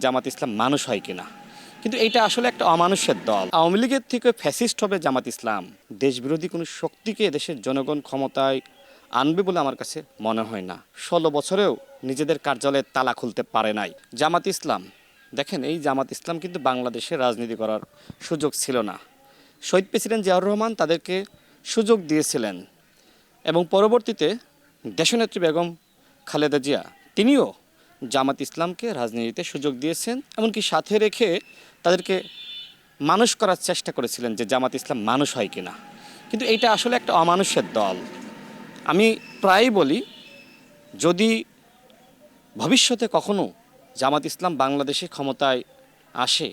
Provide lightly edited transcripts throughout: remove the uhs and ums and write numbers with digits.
জামাত ইসলাম মানুষ হয় কিনা, কিন্তু এইটা আসলে একটা অমানুষের দল। আওয়ামী লীগের থেকে ফ্যাসিস্ট হবে জামাত ইসলাম। দেশবিরোধী কোনো শক্তিকে দেশের জনগণ ক্ষমতায় আনবে বলে আমার কাছে মনে হয় না। 16 বছরেও নিজেদের কার্যালয়ের তালা খুলতে পারে নাই জামাত ইসলাম। দেখেন, এই জামাত ইসলাম কিন্তু বাংলাদেশে রাজনীতি করার সুযোগ ছিল না। শহীদ প্রেসিডেন্ট জিয়াউর রহমান তাদেরকে সুযোগ দিয়েছিলেন এবং পরবর্তীতে দেশনেত্রী বেগম খালেদা জিয়া তিনিও জামাত ইসলামকে রাজনীতিতে সুযোগ দিয়েছেন, এমনকি সাথে রেখে তাদেরকে মানুষ করার চেষ্টা করেছিলেন যে জামাত ইসলাম মানুষ হয় কিনা, কিন্তু এইটা আসলে একটা অমানুষের দল। আমি প্রায়ই বলি, যদি ভবিষ্যতে কখনো জামাত ইসলাম বাংলাদেশে ক্ষমতায় আসে,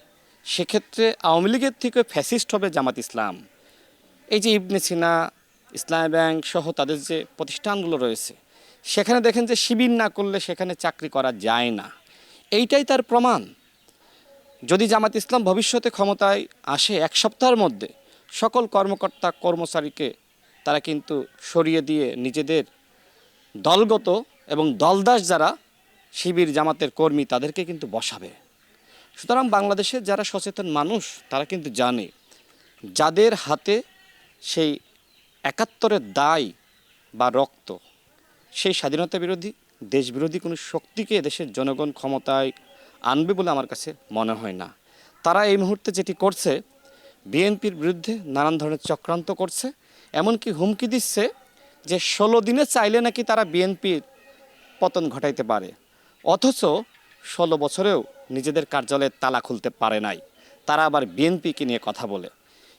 সেক্ষেত্রে আওয়ামী লীগের থেকে ফ্যাসিস্ট হবে জামাত ইসলাম। এই যে ইবনে সিনা, ইসলামী ব্যাংক সহ তাদের যে প্রতিষ্ঠানগুলো রয়েছে, সেখানে দেখেন যে শিবির না করলে সেখানে চাকরি করা যায় না। এইটাই তার প্রমাণ। যদি জামাত ইসলাম ভবিষ্যতে ক্ষমতায় আসে, এক সপ্তাহের মধ্যে সকল কর্মকর্তা কর্মচারীকে তারা কিন্তু সরিয়ে দিয়ে নিজেদের দলগত এবং দলদাস যারা শিবির জামাতের কর্মী তাদেরকে কিন্তু বসাবে। সুতরাং বাংলাদেশের যারা সচেতন মানুষ তারা কিন্তু জানে, যাদের হাতে সেই ৭১-এর দায় বা রক্ত, সেই স্বাধীনতা বিরোধী দেশবিরোধী কোনো শক্তিকে দেশের জনগণ ক্ষমতায় আনবে বলে আমার কাছে মনে হয় না। তারা এই মুহূর্তে যেটি করছে, বিএনপির বিরুদ্ধে নানান ধরনের চক্রান্ত করছে, এমনকি হুমকি দিচ্ছে যে 16 দিনে চাইলে নাকি তারা বিএনপির পতন ঘটাইতে পারে, অথচ 16 বছরেও নিজেদের কার্যালয়ের তালা খুলতে পারে নাই। তারা আবার বিএনপিকে নিয়ে কথা বলে।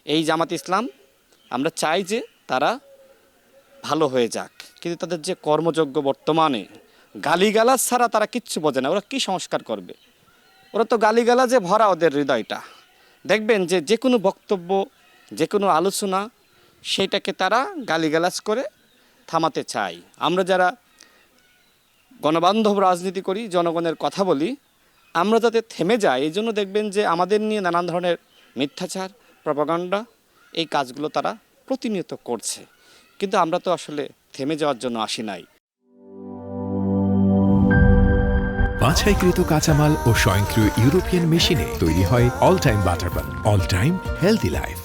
এই জামাত ইসলাম, আমরা চাই যে তারা ভালো হয়ে যাক, কিন্তু তাদের যে কর্মযোগ্য বর্তমানে গালিগালাজ ছাড়া তারা কিচ্ছু বোঝে না। ওরা কি সংস্কার করবে? ওরা তো গালিগালাজে ভরা ওদের হৃদয়টা। দেখবেন যে যে কোনো বক্তব্য, যে কোনো আলোচনা, সেইটাকে তারা গালিগালাজ করে থামাতে চায়। আমরা যারা গণবান্ধব রাজনীতি করি, জনগণের কথা বলি, আমরা যাতে থেমে যাই, এই জন্য দেখবেন যে আমাদের নিয়ে নানান ধরনের মিথ্যাচার, প্রপাগান্ডা, এই কাজগুলো তারা প্রতিনিয়ত করছে। কিন্তু আমরা তো আসলে থেমে যাওয়ার জন্য আসি নাই। বাছাইকৃত কাঁচামাল ও স্বয়ংক্রিয় ইউরোপিয়ান মেশিনে তৈরি হয় all time butter bun. All time healthy life.